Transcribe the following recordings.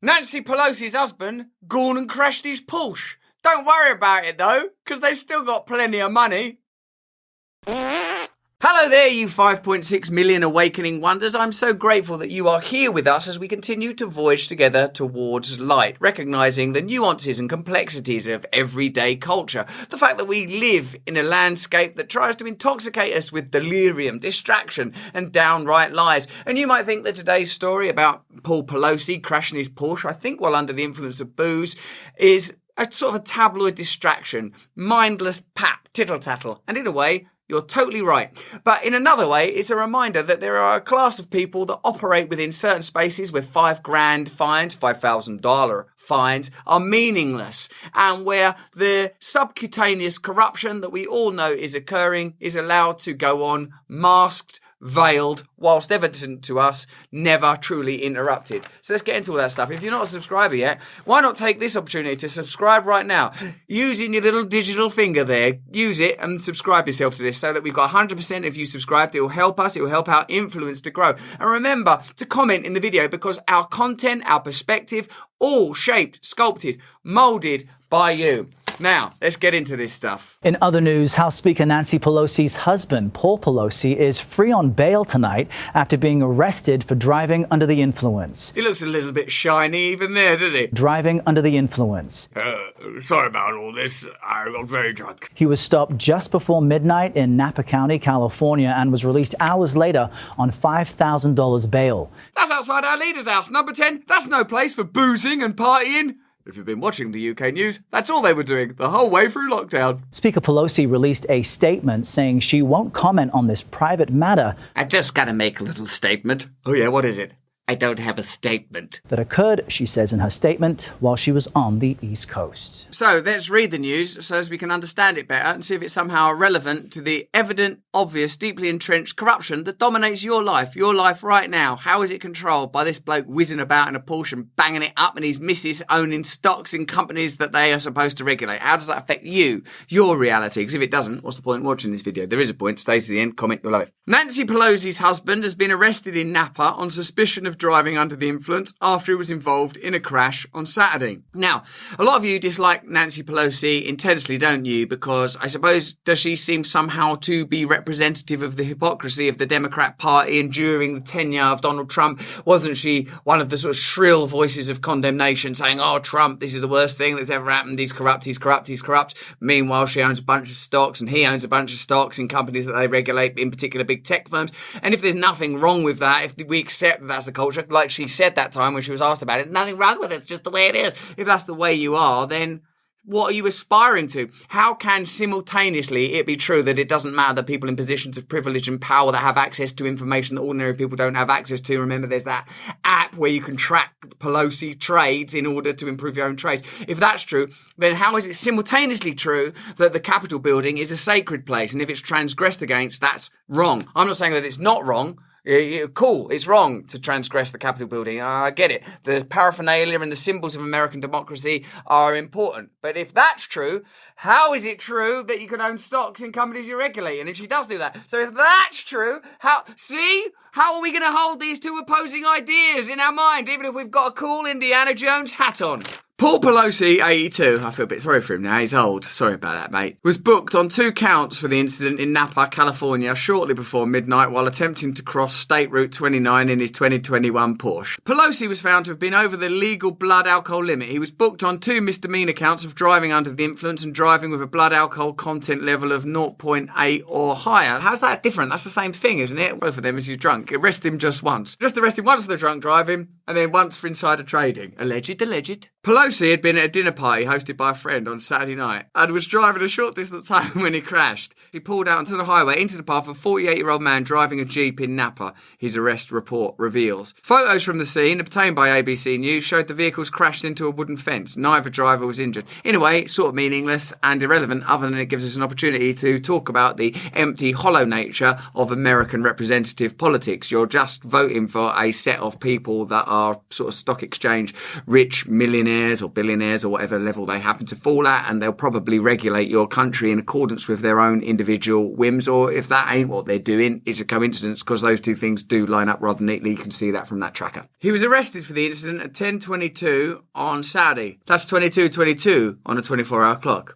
Nancy Pelosi's husband gone and crashed his Porsche. Don't worry about it though, because they've still got plenty of money. Hello there, you 5.6 million awakening wonders. I'm so grateful that you are here with us as we continue to voyage together towards light, recognising the nuances and complexities of everyday culture. The fact that we live in a landscape that tries to intoxicate us with delirium, distraction and downright lies. And you might think that today's story about Paul Pelosi crashing his Porsche, I think while under the influence of booze, is a sort of a tabloid distraction, mindless pap, tittle-tattle. And in a way, you're totally right. But in another way, it's a reminder that there are a class of people that operate within certain spaces where $5,000 fines, $5,000 fines are meaningless, and where the subcutaneous corruption that we all know is occurring is allowed to go on masked, veiled, whilst evident to us, never truly interrupted. So let's get into all that stuff. If you're not a subscriber yet, why not take this opportunity to subscribe right now? Using your little digital finger there, use it and subscribe yourself to this so that we've got 100% of you subscribed. It will help us. It will help our influence to grow. And remember to comment in the video, because our content, our perspective, all shaped, sculpted, moulded by you. Now, let's get into this stuff. In other news, House Speaker Nancy Pelosi's husband, Paul Pelosi, is free on bail tonight after being arrested for driving under the influence. He looks a little bit shiny even there, doesn't he? Driving under the influence. Sorry about all this. I got very drunk. He was stopped just before midnight in Napa County, California, and was released hours later on $5,000 bail. That's outside our leader's house. Number 10, that's no place for boozing and partying. If you've been watching the UK news, that's all they were doing the whole way through lockdown. Speaker Pelosi released a statement saying she won't comment on this private matter. I just gotta make a little statement. Oh yeah, what is it? I don't have a statement. That occurred, she says in her statement, while she was on the East Coast. So let's read the news so as we can understand it better and see if it's somehow relevant to the evident, obvious, deeply entrenched corruption that dominates your life right now. How is it controlled by this bloke whizzing about in a Porsche and banging it up and his missus owning stocks in companies that they are supposed to regulate? How does that affect you, your reality? Because if it doesn't, what's the point in watching this video? There is a point. Stay to the end. Comment. You'll love it. Nancy Pelosi's husband has been arrested in Napa on suspicion of driving under the influence after he was involved in a crash on Saturday. Now, a lot of you dislike Nancy Pelosi intensely, don't you? Because I suppose, does she seem somehow to be representative of the hypocrisy of the Democrat Party? And during the tenure of Donald Trump, wasn't she one of the sort of shrill voices of condemnation saying, oh, Trump, this is the worst thing that's ever happened. He's corrupt, he's corrupt, he's corrupt. Meanwhile, she owns a bunch of stocks and he owns a bunch of stocks in companies that they regulate, in particular big tech firms. And if there's nothing wrong with that, if we accept that that's the culture, like she said that time when she was asked about it, nothing wrong with it, it's just the way it is. If that's the way you are, then what are you aspiring to? How can simultaneously it be true that it doesn't matter that people in positions of privilege and power that have access to information that ordinary people don't have access to? Remember, there's that app where you can track Pelosi trades in order to improve your own trades. If that's true, then how is it simultaneously true that the Capitol building is a sacred place? And if it's transgressed against, that's wrong. I'm not saying that it's not wrong. Cool, it's wrong to transgress the Capitol building. I get it. The paraphernalia and the symbols of American democracy are important. But if that's true, how is it true that you can own stocks in companies you regulate? And if she does do that. So if that's true, how are we going to hold these two opposing ideas in our mind, even if we've got a cool Indiana Jones hat on? Paul Pelosi, 82, I feel a bit sorry for him now, he's old, sorry about that mate, was booked on 2 counts for the incident in Napa, California shortly before midnight while attempting to cross State Route 29 in his 2021 Porsche. Pelosi was found to have been over the legal blood alcohol limit. He was booked on 2 misdemeanor counts of driving under the influence and driving with a blood alcohol content level of 0.8 or higher. How's that different? That's the same thing, isn't it? Both of them is he's drunk. Arrest him just once. Just arrest him once for the drunk driving and then once for insider trading. Alleged. Pelosi had been at a dinner party hosted by a friend on Saturday night and was driving a short distance home when he crashed. He pulled out onto the highway into the path of a 48-year-old man driving a Jeep in Napa, his arrest report reveals. Photos from the scene obtained by ABC News showed the vehicles crashed into a wooden fence. Neither driver was injured. In a way, it's sort of meaningless and irrelevant, other than it gives us an opportunity to talk about the empty, hollow nature of American representative politics. You're just voting for a set of people that are sort of stock exchange rich millionaires millionaires or billionaires or whatever level they happen to fall at, and they'll probably regulate your country in accordance with their own individual whims, or if that ain't what they're doing, it's a coincidence because those two things do line up rather neatly. You can see that from that tracker. He was arrested for the incident at 10:22 on Saturday. That's 22:22 on a 24-hour clock.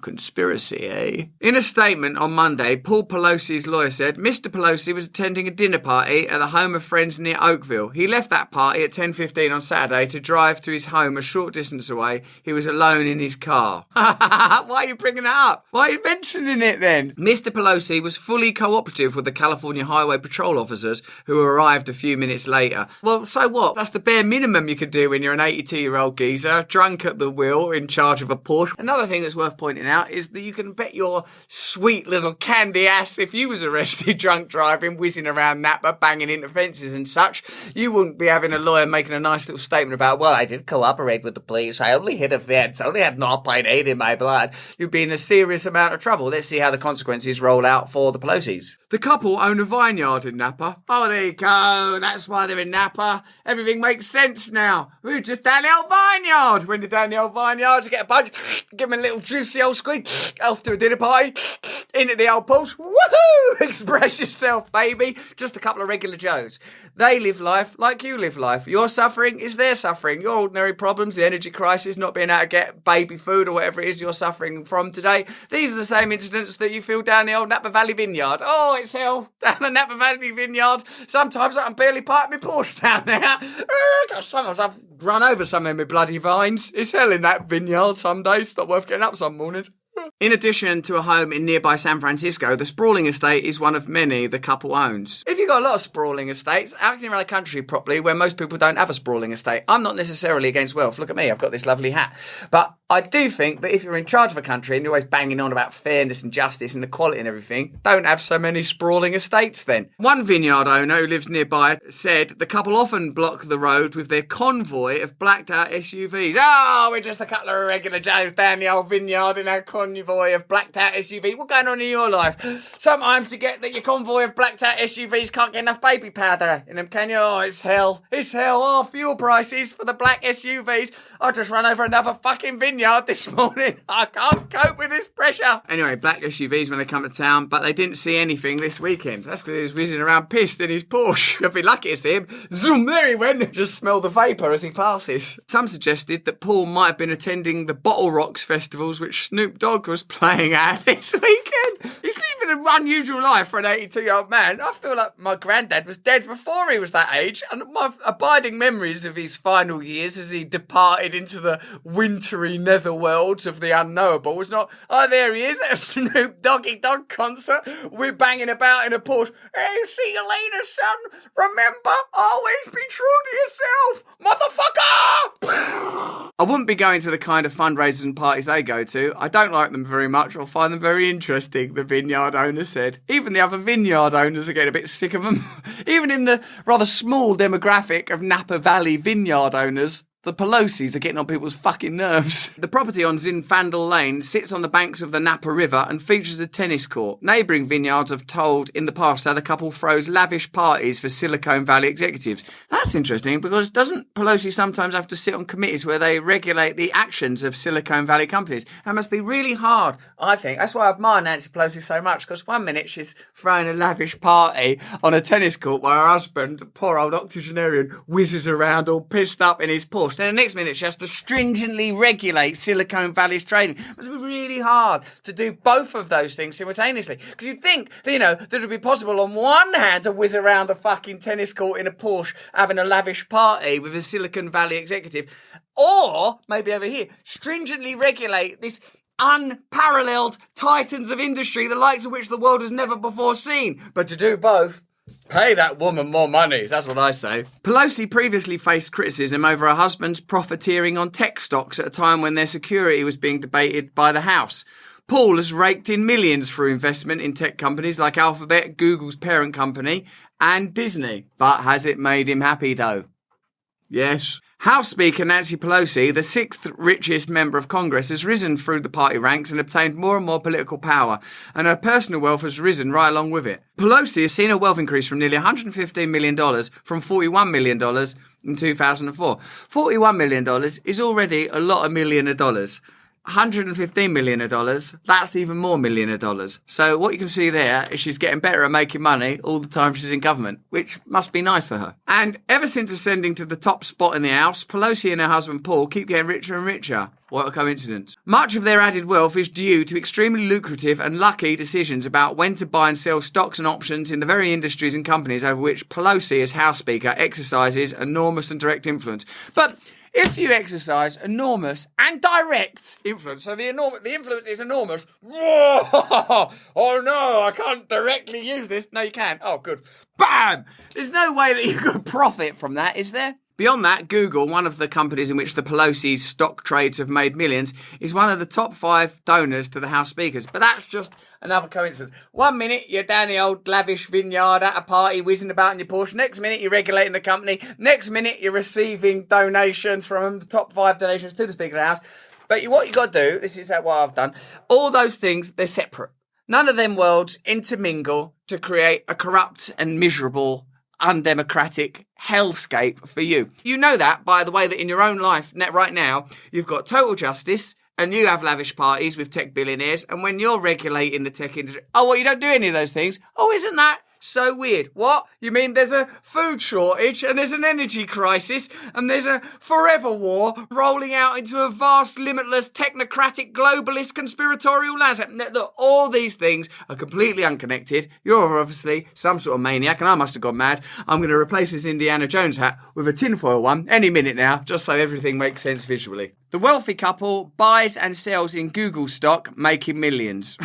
Conspiracy, eh? In a statement on Monday, Paul Pelosi's lawyer said Mr. Pelosi was attending a dinner party at the home of friends near Oakville. He left that party at 10:15 on Saturday to drive to his home a short distance away. He was alone in his car. Why are you bringing that up? Why are you mentioning it then? Mr. Pelosi was fully cooperative with the California Highway Patrol officers who arrived a few minutes later. Well, so what? That's the bare minimum you can do when you're an 82-year-old geezer, drunk at the wheel, in charge of a Porsche. Another thing that's worth pointing out is that you can bet your sweet little candy ass if you was arrested drunk driving, whizzing around Napa, banging into fences and such, you wouldn't be having a lawyer making a nice little statement about, well, I did cooperate with the police, I only hit a fence, I only had 0.8 in my blood. You'd be in a serious amount of trouble. Let's see how the consequences roll out for the Pelosis. The couple own a vineyard in Napa. Oh, there you go. That's why they're in Napa. Everything makes sense now. We were just down the old vineyard. When you're down the old vineyard, you get a bunch, give them a little juicy old squeak, off to a dinner party, into the old Porsche. Woohoo! Express yourself, baby. Just a couple of regular Joes. They live life like you live life. Your suffering is their suffering. Your ordinary problems, the energy crisis, not being able to get baby food or whatever it is you're suffering from today, these are the same incidents that you feel down the old Napa Valley vineyard. Oh, it's hell. Down the Napa Valley vineyard. Sometimes I can barely park my Porsche down there. Sometimes I've run over some of my bloody vines. It's hell in that vineyard some days. It's not worth getting up some mornings. In addition to a home in nearby San Francisco, the sprawling estate is one of many the couple owns. If you've got a lot of sprawling estates, acting around a country properly where most people don't have a sprawling estate, I'm not necessarily against wealth. Look at me, I've got this lovely hat. But I do think that if you're in charge of a country and you're always banging on about fairness and justice and equality and everything, don't have so many sprawling estates then. One vineyard owner who lives nearby said the couple often block the road with their convoy of blacked out SUVs. Oh, we're just a couple of regular Joes down the old vineyard in our convoy of blacked out SUV. What going on in your life? Sometimes you get that your convoy of blacked out SUVs can't get enough baby powder in them, can you? Oh, it's hell. It's hell. Oh, fuel prices for the black SUVs. I just run over another fucking vineyard this morning. I can't cope with this pressure. Anyway, black SUVs when they come to town, but they didn't see anything this weekend. That's because he was whizzing around pissed in his Porsche. If you're lucky to see him, zoom, there he went. Just smell the vapour as he passes. Some suggested that Paul might have been attending the Bottle Rocks festivals which Snoop Dogg was playing at this weekend. He's living an unusual life for an 82-year-old man. I feel like my granddad was dead before he was that age, and my abiding memories of his final years as he departed into the wintry netherworlds of the unknowable was not, oh, there he is at a Snoop Doggy Dogg concert. We're banging about in a Porsche. Hey, see you later, son. Remember, always be true to yourself, motherfucker! I wouldn't be going to the kind of fundraisers and parties they go to. I don't like them very much or find them very interesting, the vineyard owner said. Even the other vineyard owners are getting a bit sick of them. Even in the rather small demographic of Napa Valley vineyard owners, the Pelosis are getting on people's fucking nerves. The property on Zinfandel Lane sits on the banks of the Napa River and features a tennis court. Neighbouring vineyards have told in the past how the couple throws lavish parties for Silicon Valley executives. That's interesting because doesn't Pelosi sometimes have to sit on committees where they regulate the actions of Silicon Valley companies? That must be really hard, I think. That's why I admire Nancy Pelosi so much, because one minute she's throwing a lavish party on a tennis court while her husband, poor old octogenarian, whizzes around all pissed up in his Porsche. Then the next minute she has to stringently regulate Silicon Valley's trading. It must be really hard to do both of those things simultaneously. Because you'd think, that it would be possible on one hand to whiz around a fucking tennis court in a Porsche having a lavish party with a Silicon Valley executive. Or, maybe over here, stringently regulate this unparalleled titans of industry, the likes of which the world has never before seen. But to do both, pay that woman more money, that's what I say. Pelosi previously faced criticism over her husband's profiteering on tech stocks at a time when their security was being debated by the House. Paul has raked in millions through investment in tech companies like Alphabet, Google's parent company, and Disney. But has it made him happy though? Yes. House Speaker Nancy Pelosi, the sixth richest member of Congress, has risen through the party ranks and obtained more and more political power, and her personal wealth has risen right along with it. Pelosi has seen her wealth increase from nearly $115 million from $41 million in 2004. $41 million is already a lot of million of dollars. $115 million, that's even more million of dollars. So what you can see there is she's getting better at making money all the time she's in government, which must be nice for her. And ever since ascending to the top spot in the House, Pelosi and her husband Paul keep getting richer and richer. What a coincidence. Much of their added wealth is due to extremely lucrative and lucky decisions about when to buy and sell stocks and options in the very industries and companies over which Pelosi, as House Speaker, exercises enormous and direct influence. But if you exercise enormous and direct influence, so the influence is enormous. Oh no, I can't directly use this. No, you can. Oh, good. Bam! There's no way that you could profit from that, is there? Beyond that, Google, one of the companies in which the Pelosi's stock trades have made millions, is one of the top 5 donors to the House Speakers. But that's just another coincidence. One minute, you're down the old lavish vineyard at a party, whizzing about in your Porsche. Next minute, you're regulating the company. Next minute, you're receiving donations from the top 5 donations to the Speaker of the House. But what you got to do, this is what I've done, all those things, they're separate. None of them worlds intermingle to create a corrupt and miserable undemocratic hellscape for you. You know that by the way that in your own life right now, you've got total justice and you have lavish parties with tech billionaires, and when you're regulating the tech industry, you don't do any of those things. Oh, isn't that so weird? What? You mean there's a food shortage and there's an energy crisis and there's a forever war rolling out into a vast, limitless, technocratic, globalist, conspiratorial landscape? Look, all these things are completely unconnected. You're obviously some sort of maniac and I must have gone mad. I'm going to replace this Indiana Jones hat with a tinfoil one any minute now, just so everything makes sense visually. The wealthy couple buys and sells in Google stock, making millions.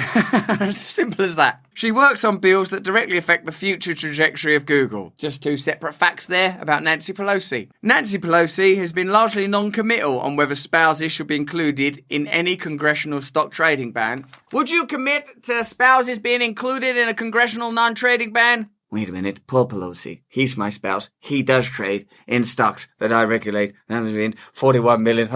Simple as that. She works on bills that directly affect the future trajectory of Google. Just 2 separate facts there about Nancy Pelosi. Nancy Pelosi has been largely non-committal on whether spouses should be included in any congressional stock trading ban. Would you commit to spouses being included in a congressional non-trading ban? Wait a minute, Paul Pelosi, he's my spouse. He does trade in stocks that I regulate. I mean, 41 million,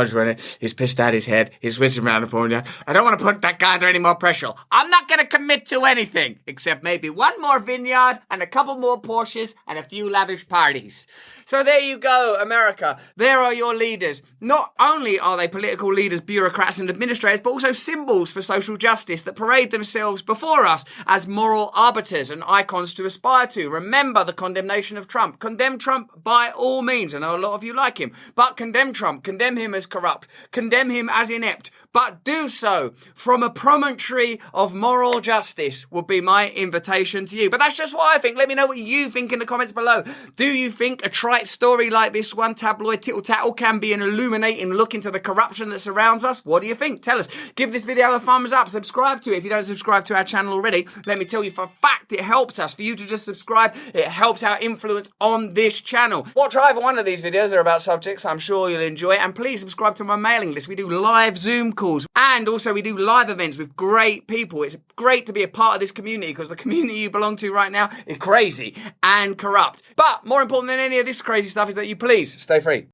he's pissed out his head. He's whizzing around the formula. I don't want to put that guy under any more pressure. I'm not going to commit to anything, except maybe one more vineyard and a couple more Porsches and a few lavish parties. So there you go, America. There are your leaders. Not only are they political leaders, bureaucrats and administrators, but also symbols for social justice that parade themselves before us as moral arbiters and icons to aspire to. Remember the condemnation of Trump. Condemn Trump by all means. I know a lot of you like him, but condemn Trump. Condemn him as corrupt. Condemn him as inept. But do so from a promontory of moral justice would be my invitation to you. But that's just what I think. Let me know what you think in the comments below. Do you think a trite story like this one, tabloid tittle-tattle, can be an illuminating look into the corruption that surrounds us? What do you think? Tell us. Give this video a thumbs up. Subscribe to it if you don't subscribe to our channel already. Let me tell you for a fact it helps us. For you to just subscribe, it helps our influence on this channel. Watch either one of these videos. They're about subjects I'm sure you'll enjoy. And please subscribe to my mailing list. We do live Zoom calls. And also we do live events with great people. It's great to be a part of this community because the community you belong to right now is crazy and corrupt. But more important than any of this crazy stuff is that you please stay free.